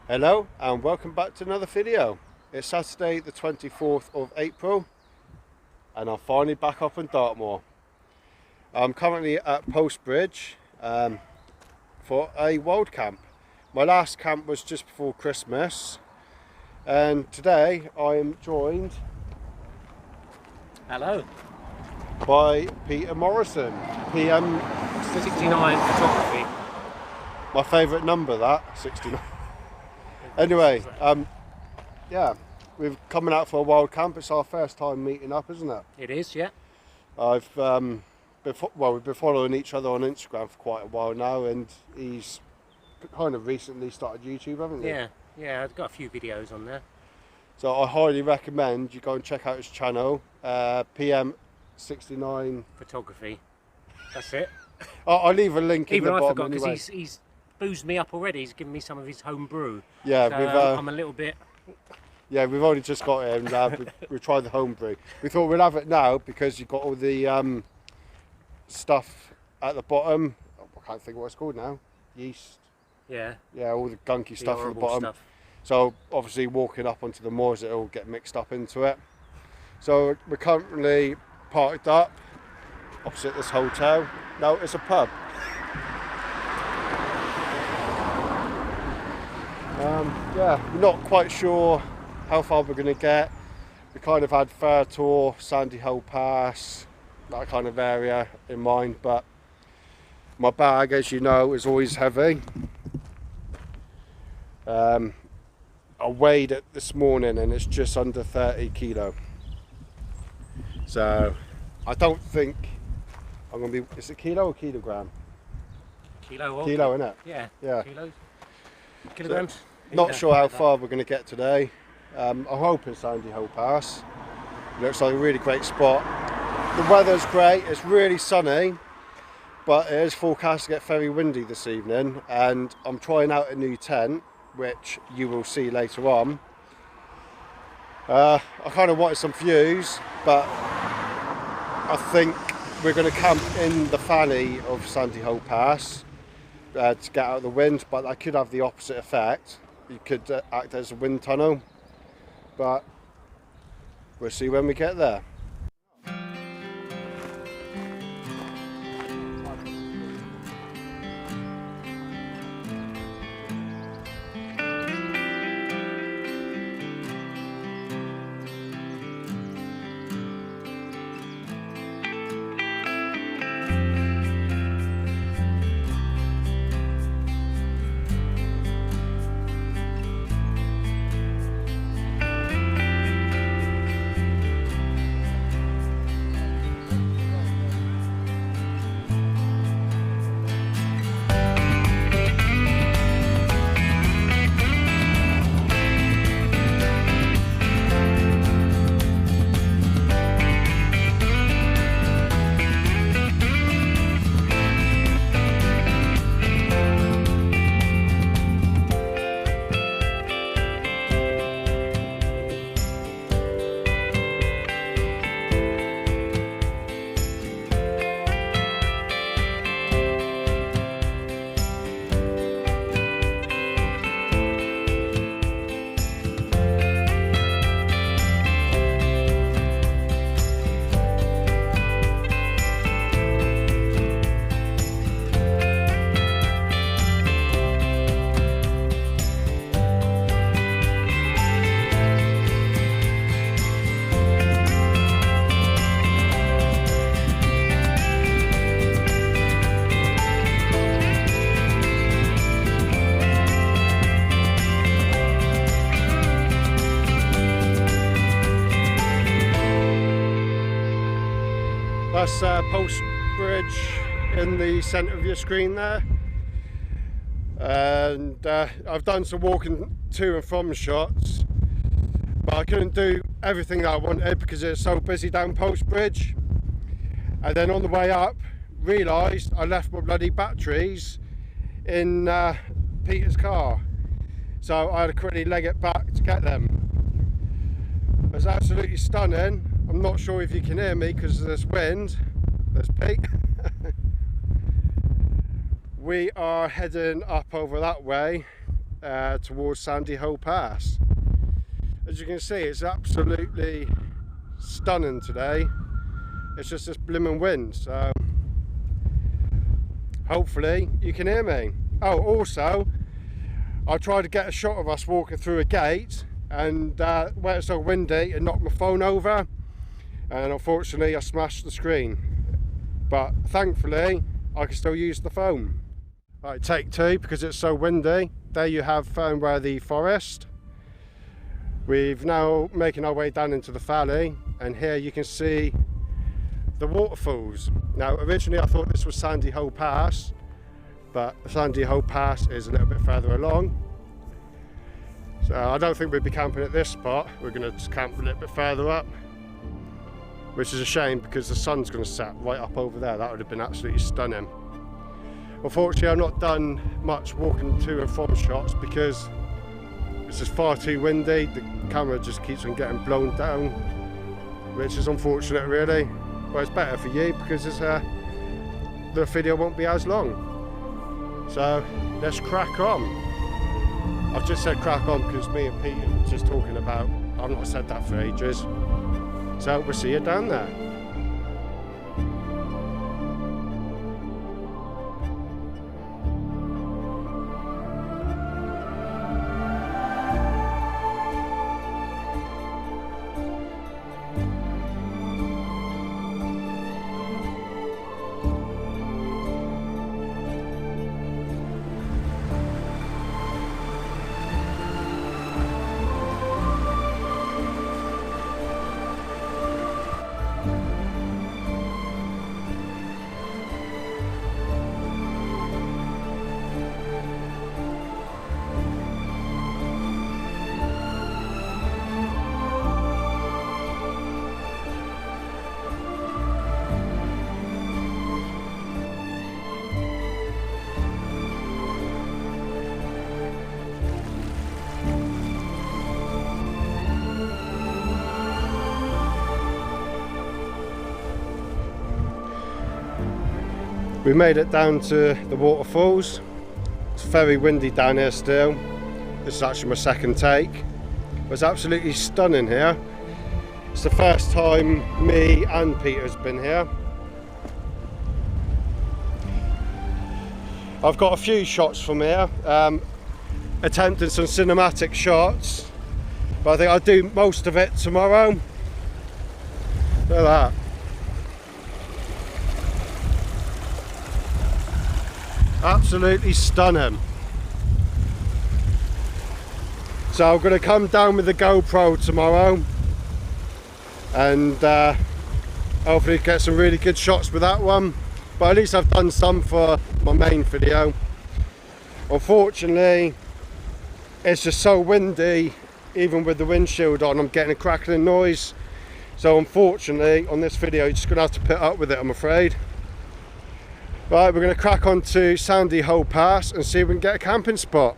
Hello and welcome back to another video. It's Saturday the 24th of April and I'm finally back up in Dartmoor. I'm currently at Postbridge for a wild camp. My last camp was just before Christmas and today I am joined Hello. by Peter Morrison, PM 69 photography. My favourite number, that 69. Anyway, yeah, we're coming out for a wild camp. It's our first time meeting up, isn't it? It is, yeah. I've we've been following each other on Instagram for quite a while now, and he's kind of recently started YouTube, haven't you? Yeah, I've got a few videos on there. So I highly recommend you go and check out his channel, PM 69 Photography. That's it. I'll leave a link in Even the I bottom forgot because anyway. he's boozed me up already. He's given me some of his home brew. Yeah, so I'm a little bit. Yeah, we've only just got it and we tried the home brew. We thought we'd have it now because you've got all the stuff at the bottom. I can't think what it's called now. Yeast. Yeah. Yeah, all the gunky stuff at the bottom. Stuff. So obviously walking up onto the moors, it'll get mixed up into it. So we're currently parked up opposite this hotel. No, it's a pub. Yeah, we're not quite sure how far we're going to get. We kind of had Fair Tor, Sandy Hole Pass, that kind of area in mind, but my bag, as you know, is always heavy. I weighed it this morning and it's just under 30 kilo. So I don't think I'm going to be, is it kilo or kilogram? Kilo, isn't it? Yeah. Kilos. So, Kilograms. not sure how far we're going to get today. I'm hoping Sandy Hole Pass. Looks like a really great spot. The weather's great, it's really sunny, but it is forecast to get very windy this evening, and I'm trying out a new tent, which you will see later on. I kind of wanted some views, but I think we're going to camp in the valley of Sandy Hole Pass to get out of the wind, but that could have the opposite effect. You could act as a wind tunnel, but we'll see when we get there. That's Postbridge in the centre of your screen there, and I've done some walking to and from shots, but I couldn't do everything that I wanted because it's so busy down Postbridge. And then on the way up realised I left my bloody batteries in Peter's car, so I had to quickly leg it back to get them. It was absolutely stunning. I'm not sure if you can hear me because of this wind. There's Pete. We are heading up over that way towards Sandy Hope Pass. As you can see, it's absolutely stunning today. It's just this blimmin' wind, so hopefully you can hear me. Oh, also, I tried to get a shot of us walking through a gate, and where it's so windy, it knocked my phone over, and unfortunately I smashed the screen. But thankfully, I can still use the phone. Right, take two, because it's so windy. There you have Fernwhere the forest. We've now making our way down into the valley, and here you can see the waterfalls. Now, originally I thought this was Sandy Hope Pass, but Sandy Hope Pass is a little bit further along. So I don't think we'll be camping at this spot. We're going to camp a little bit further up, which is a shame because the sun's going to set right up over there. That would have been absolutely stunning. Unfortunately, I've not done much walking to and from shots because it's just far too windy. The camera just keeps on getting blown down, which is unfortunate really. But it's better for you because it's, the video won't be as long. So let's crack on. I've just said crack on because me and Peter were just talking about, I've not said that for ages. So we'll see you down there. We made it down to the waterfalls. It's very windy down here still. This is actually my second take. It's absolutely stunning here. It's the first time me and Peter's been here. I've got a few shots from here, attempting some cinematic shots, but I think I'll do most of it tomorrow. Look at that. Absolutely stunning. So I'm going to come down with the GoPro tomorrow and hopefully get some really good shots with that one, but at least I've done some for my main video. Unfortunately, it's just so windy, even with the windshield on, I'm getting a crackling noise. So unfortunately on this video you're just going to have to put up with it, I'm afraid. Right, we're going to crack on to Sandy Hope Pass and see if we can get a camping spot.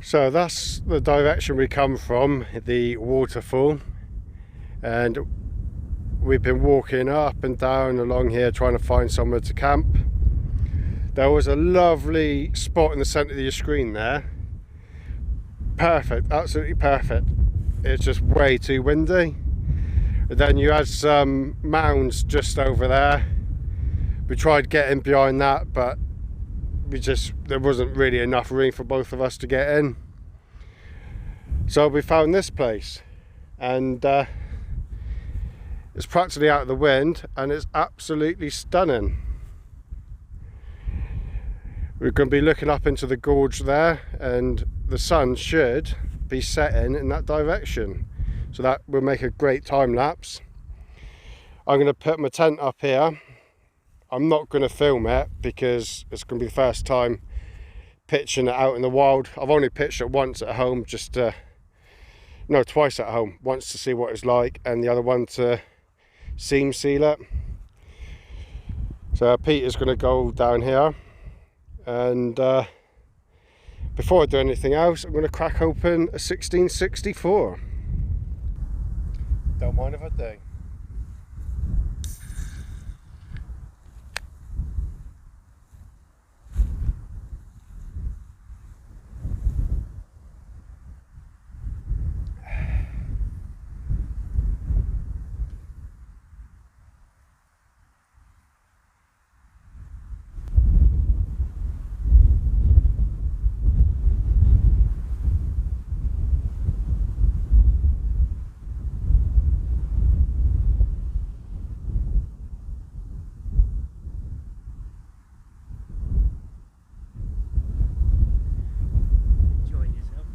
So that's the direction we come from, the waterfall, and we've been walking up and down along here trying to find somewhere to camp. There was a lovely spot in the centre of your screen there. Perfect, absolutely perfect. It's just way too windy. And then you had some mounds just over there. We tried getting behind that, but there wasn't really enough room for both of us to get in. So we found this place, and it's practically out of the wind and it's absolutely stunning. We're going to be looking up into the gorge there, and the sun should be setting in that direction, so that will make a great time lapse. I'm going to put my tent up here. I'm not going to film it because it's going to be the first time pitching it out in the wild. I've only pitched it once at home, twice at home. Once to see what it's like, and the other one to seam seal it. So Peter's going to go down here, and before I do anything else, I'm going to crack open a 1664. Don't mind if I do. Enjoying yourself.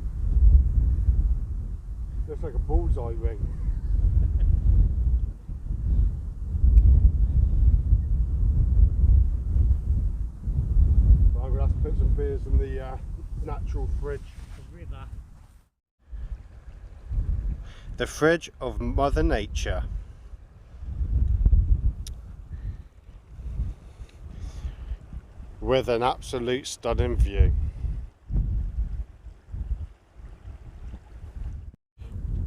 Looks like a bullseye ring. Well, I'm going to have to put some beers in the natural fridge. River. The fridge of Mother Nature. With an absolute stunning view.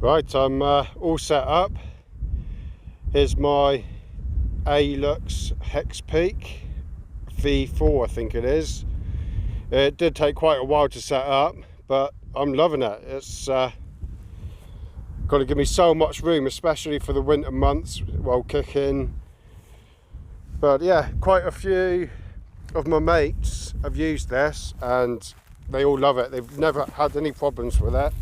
Right, I'm all set up. Here's my A-Lux Hex Peak V4, I think it is. It did take quite a while to set up, but I'm loving it. It's going to give me so much room, especially for the winter months while kicking. But yeah, quite a few of my mates have used this and they all love it. They've never had any problems with it.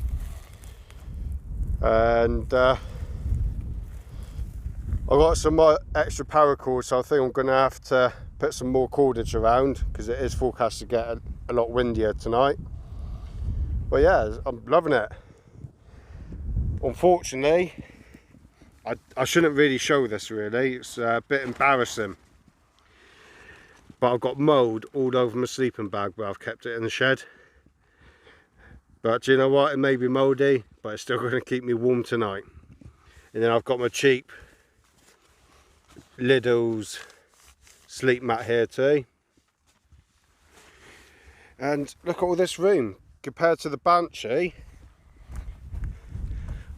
And I've got some more extra paracord, so I think I'm going to have to put some more cordage around because it is forecast to get a lot windier tonight. But yeah, I'm loving it. Unfortunately, I shouldn't really show this really, it's a bit embarrassing. But I've got mould all over my sleeping bag where I've kept it in the shed. But do you know what, it may be mouldy, but it's still going to keep me warm tonight. And then I've got my cheap Lidl's sleep mat here too. And look at all this room compared to the Banshee.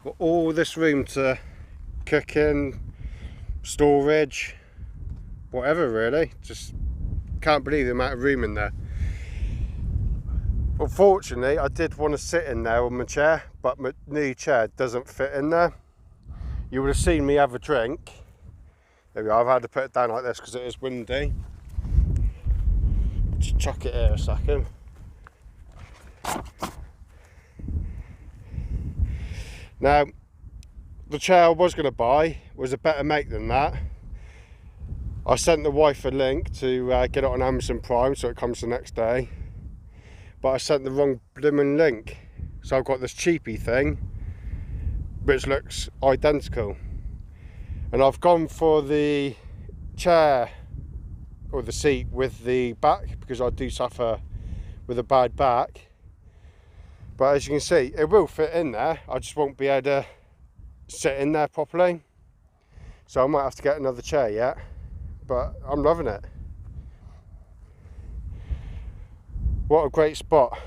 Got all this room to cook in, storage, whatever really. Just can't believe the amount of room in there. Unfortunately, I did want to sit in there on my chair, but my new chair doesn't fit in there. You would have seen me have a drink. There we go, I've had to put it down like this because it is windy. Just chuck it here a second. Now, the chair I was going to buy was a better make than that. I sent the wife a link to get it on Amazon Prime so it comes the next day. But I sent the wrong blooming link. So I've got this cheapy thing, which looks identical. And I've gone for the chair or the seat with the back because I do suffer with a bad back. But as you can see, it will fit in there. I just won't be able to sit in there properly. So I might have to get another chair yet. But I'm loving it. What a great spot.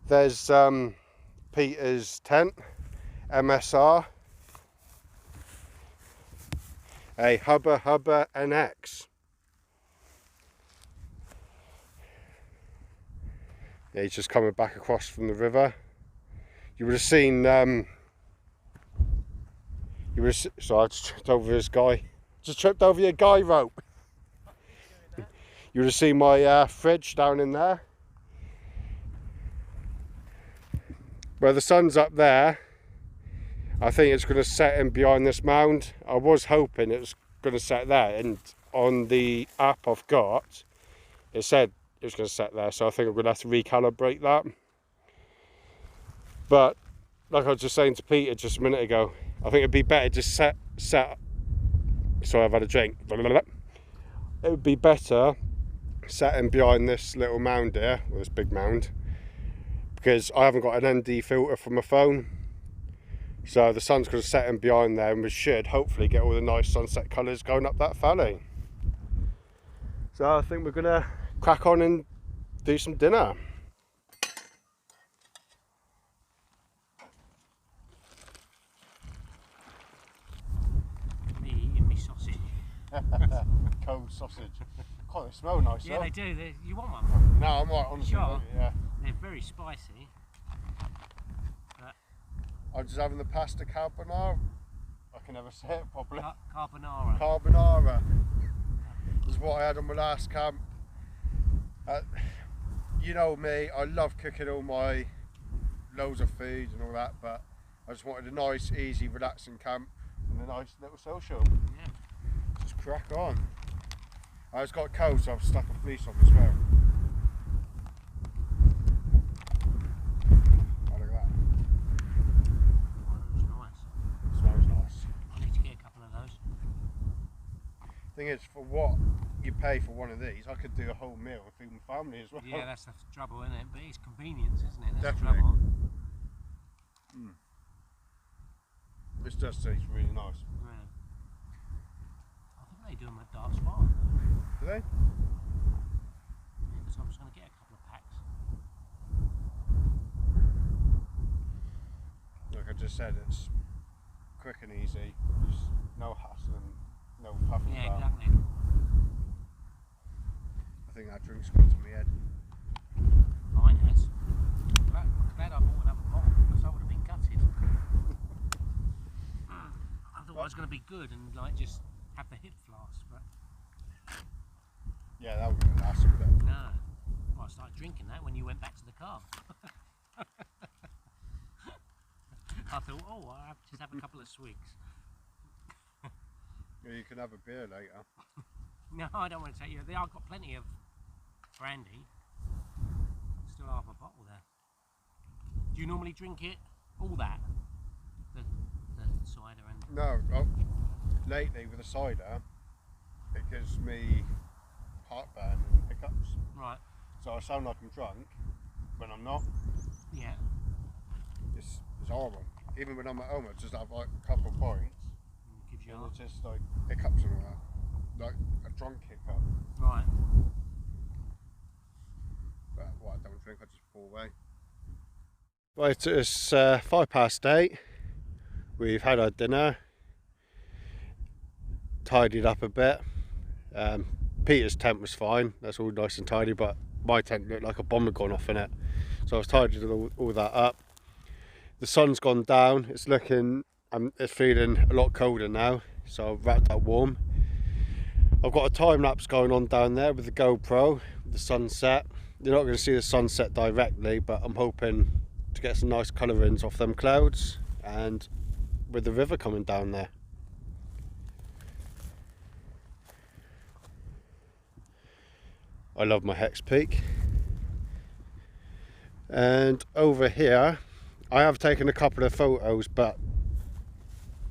There's Peter's tent, MSR, a Hubba NX. Yeah, he's just coming back across from the river. You would have seen, sorry, I just tripped over this guy. Just tripped over your guy rope. You would have seen my fridge down in there. Where the sun's up there, I think it's going to set in behind this mound. I was hoping it was going to set there, and on the app I've got, it said it was going to set there, so I think I'm going to have to recalibrate that. But like I was just saying to Peter just a minute ago, I think it'd be better just set. Sorry, I've had a drink. It would be better setting behind this little mound here, or this big mound, because I haven't got an ND filter for my phone. So the sun's going to set in behind there, and we should hopefully get all the nice sunset colours going up that valley. So I think we're going to crack on and do some dinner. Cold sausage. God, they smell nice. Yeah, though. they do. You want one? No, I'm right, honestly. Sure. Yeah. They're very spicy. But I'm just having the pasta carbonara. I can never say it properly. carbonara. Carbonara. This is what I had on my last camp. You know me, I love cooking all my loads of food and all that, but I just wanted a nice, easy, relaxing camp and a nice little social. Yeah. Just crack on. I just got cold, so I've stuck a fleece on as well. Oh, look at that. Oh, that looks nice. Smells nice. I need to get a couple of those. Thing is, for what you pay for one of these, I could do a whole meal and feed my family as well. Yeah, that's the trouble, isn't it? But it's convenience, isn't it? That's Definitely. the trouble. This does taste really nice. Yeah. I think they do them at Dartmoor. Do they? Because I was going to get a couple of packs. Like I just said, it's quick and easy. Just no hassle and no puffing Yeah, about. exactly. I think that drink's gone to my head. Mine has. Glad I bought another bottle because I would have been gutted. I thought I was going to be good and like just have the hip flask, but Yeah, that would be last, would it? no. Well, I started drinking that when you went back to the car. I thought, oh, I'll just have a couple of swigs. Yeah, you can have a beer later. No, I don't want to take you. I've got plenty of brandy. Still half a bottle there. Do you normally drink it? All that? The cider and... No, lately with the cider, it gives me heartburn and hiccups. Right. So I sound like I'm drunk when I'm not. Yeah. It's horrible. Even when I'm at home, I just have like a couple of points. Gives you And heart. it's just like hiccups and all that. Like a drunk hiccup. Right. But what I don't drink, I just pour away. Right, it's 8:05. We've had our dinner, tidied up a bit. Peter's tent was fine, that's all nice and tidy, but my tent looked like a bomb had gone off in it. So I was tidying all that up. The sun's gone down, it's feeling a lot colder now, so I've wrapped up warm. I've got a time lapse going on down there with the GoPro, with the sunset. You're not going to see the sunset directly, but I'm hoping to get some nice colourings off them clouds and with the river coming down there. I love my Hex Peak. And over here, I have taken a couple of photos, but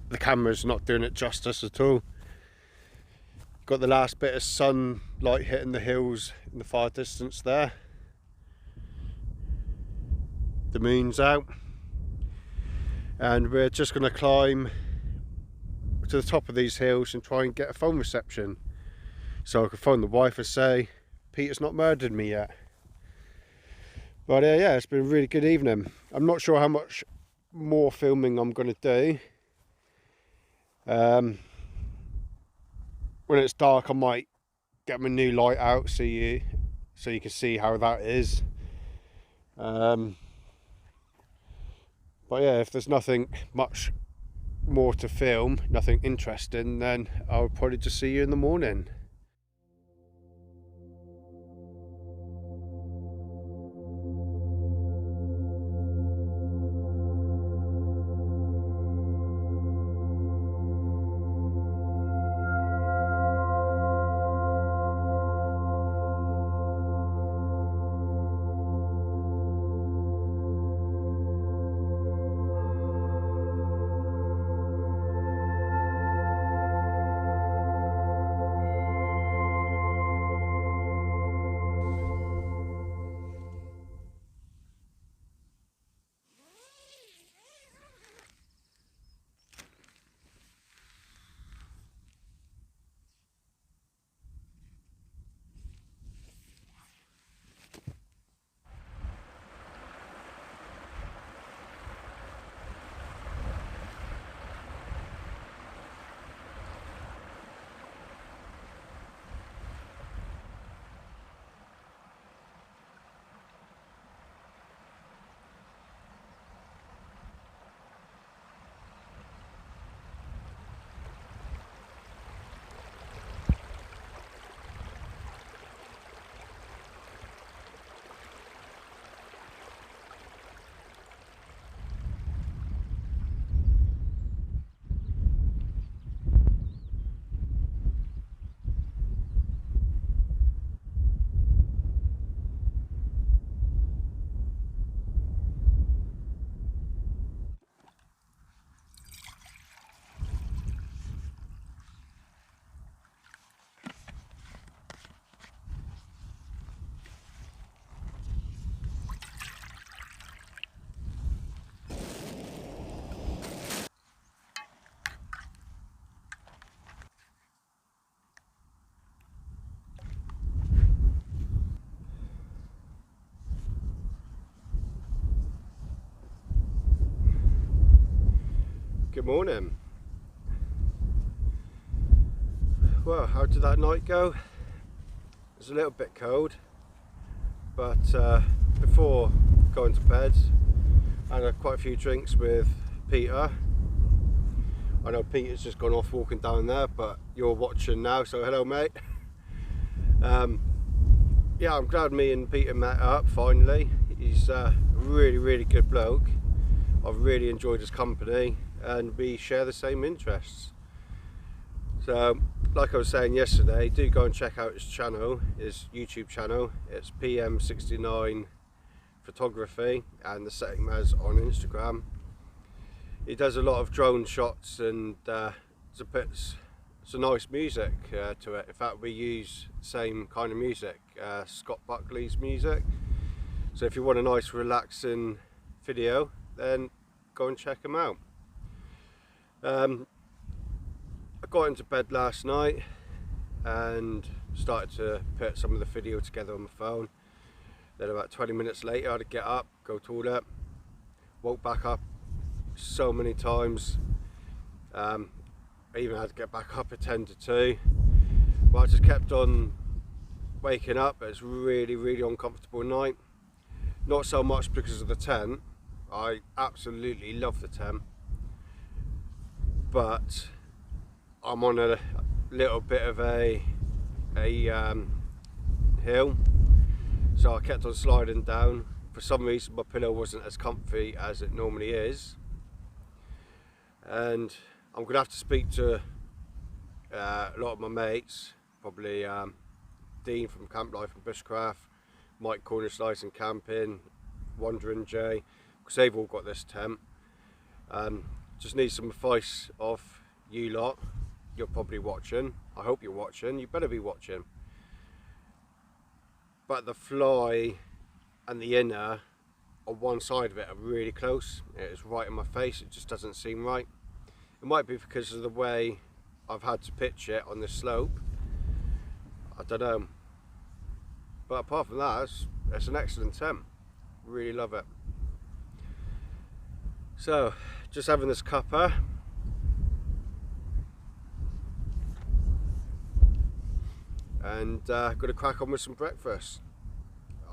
the camera's not doing it justice at all. Got the last bit of sunlight hitting the hills in the far distance there. The moon's out. And we're just going to climb to the top of these hills and try and get a phone reception. So I can phone the wife and say, Peter's not murdered me yet. But yeah, it's been a really good evening. I'm not sure how much more filming I'm going to do. When it's dark, I might get my new light out so you can see how that is. But yeah, if there's nothing much more to film, nothing interesting, then I'll probably just see you in the morning. Good morning. Well, how did that night go? It was a little bit cold, but before going to bed I had quite a few drinks with Peter. I know Peter's just gone off walking down there, but you're watching now, so hello mate. Yeah, I'm glad me and Peter met up finally. He's a really good bloke. I've really enjoyed his company and we share the same interests. So like I was saying yesterday, do go and check out his channel, his YouTube channel. It's PM69 Photography and the same as on Instagram. He does a lot of drone shots and puts some nice music to it. In fact, we use the same kind of music, Scott Buckley's music. So if you want a nice relaxing video, then go and check him out. I got into bed last night and started to put some of the video together on my phone. Then about 20 minutes later I had to get up, go toilet, woke back up so many times. I even had to get back up at 10 to 2. But I just kept on waking up. It's really uncomfortable night. Not so much because of the tent. I absolutely love the tent, but I'm on a little bit of a hill, so I kept on sliding down. For some reason my pillow wasn't as comfy as it normally is, and I'm gonna have to speak to a lot of my mates, probably Dean from Camp Life and Bushcraft, Mike Corner Slicing Camping, Wandering Jay, because they've all got this tent. Just need some advice off you lot. You're probably watching. I hope you're watching. You better be watching. But the fly and the inner on one side of it are really close. It's right in my face. It just doesn't seem right. It might be because of the way I've had to pitch it on the slope. I don't know. But apart from that, it's an excellent tent. Really love it. So, just having this cuppa. And got to crack on with some breakfast.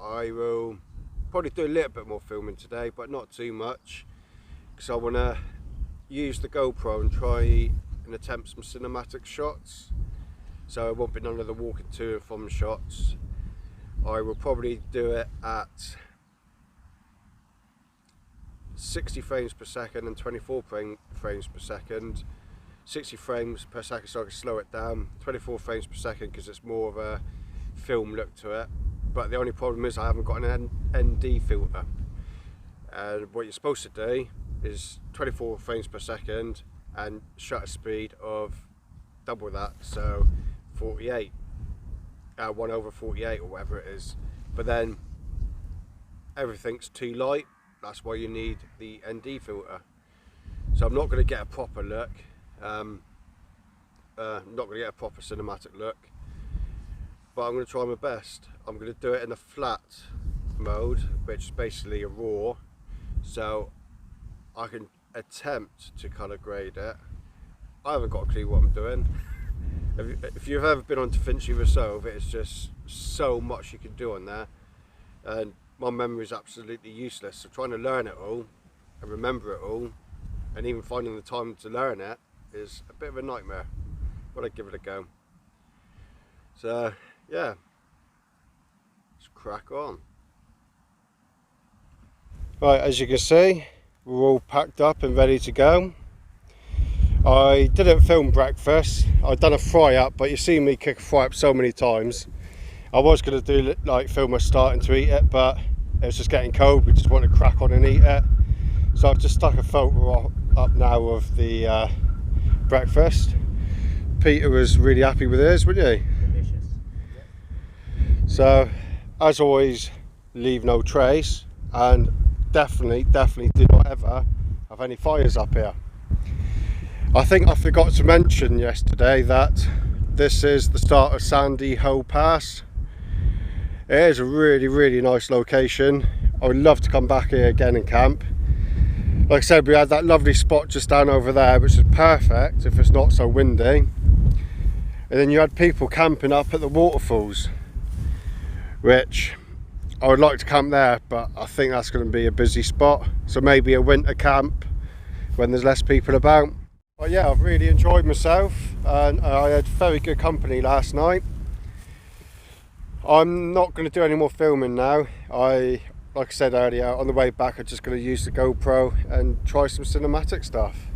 I will probably do a little bit more filming today, but not too much, because I want to use the GoPro and try and attempt some cinematic shots. So it won't be none of the walking to and from shots. I will probably do it at 60 frames per second and 24 frames per second. 60 frames per second so I can slow it down, 24 frames per second because it's more of a film look to it. But the only problem is I haven't got an ND filter, and what you're supposed to do is 24 frames per second and shutter speed of double that, so 48, 1/48 or whatever it is. But then everything's too light. That's why you need the ND filter. So I'm not going to get a proper look. Not going to get a proper cinematic look, but I'm going to try my best. I'm going to do it in a flat mode, which is basically a raw, so I can attempt to colour grade it. I haven't got a clue what I'm doing. If you've ever been on DaVinci Resolve, it's just so much you can do on there, and my memory is absolutely useless, so trying to learn it all and remember it all and even finding the time to learn it is a bit of a nightmare, but I'd give it a go. So yeah, let's crack on. Right, as you can see, we're all packed up and ready to go. I didn't film breakfast. I'd done a fry up, but you've seen me cook a fry up so many times. I was going to do like film us starting to eat it, but it was just getting cold. We just wanted to crack on and eat it. So I've just stuck a photo up now of the breakfast. Peter was really happy with his, wasn't he? Delicious. Yep. So, as always, leave no trace, and definitely do not ever have any fires up here. I think I forgot to mention yesterday that this is the start of Sandy Hoe Pass. It is a really nice location. I would love to come back here again and camp, Like I said, we had that lovely spot just down over there, which is perfect if it's not so windy. And then you had people camping up at the waterfalls, which I would like to camp there, but I think that's going to be a busy spot. So maybe a winter camp when there's less people about. But yeah, I've really enjoyed myself, and I had very good company last night. I'm not going to do any more filming now. Like I said earlier, on the way back I'm just going to use the GoPro and try some cinematic stuff.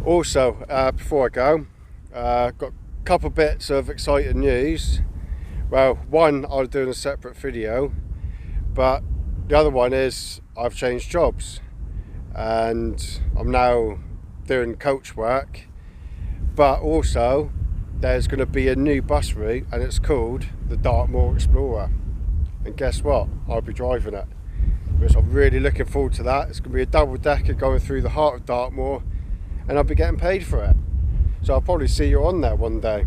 Also, before I go, got a couple bits of exciting news. Well, one I'll do in a separate video, but the other one is I've changed jobs and I'm now doing coach work, but also there's going to be a new bus route and it's called the Dartmoor Explorer. And guess what? I'll be driving it. Which I'm really looking forward to that. It's going to be a double decker going through the heart of Dartmoor, and I'll be getting paid for it. So I'll probably see you on there one day.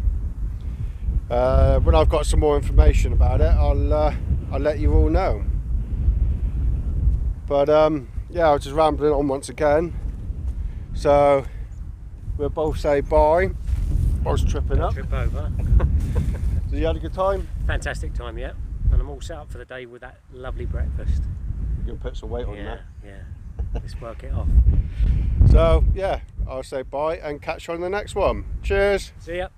When I've got some more information about it, I'll let you all know. But yeah, I was just rambling on once again. So we'll both say bye. I was tripping up. Trip over. So you had a good time? Fantastic time, yeah. And I'm all set up for the day with that lovely breakfast. You're gonna put some weight on that. Yeah. Let's work it off. So yeah, I'll say bye and catch you on the next one. Cheers. See ya.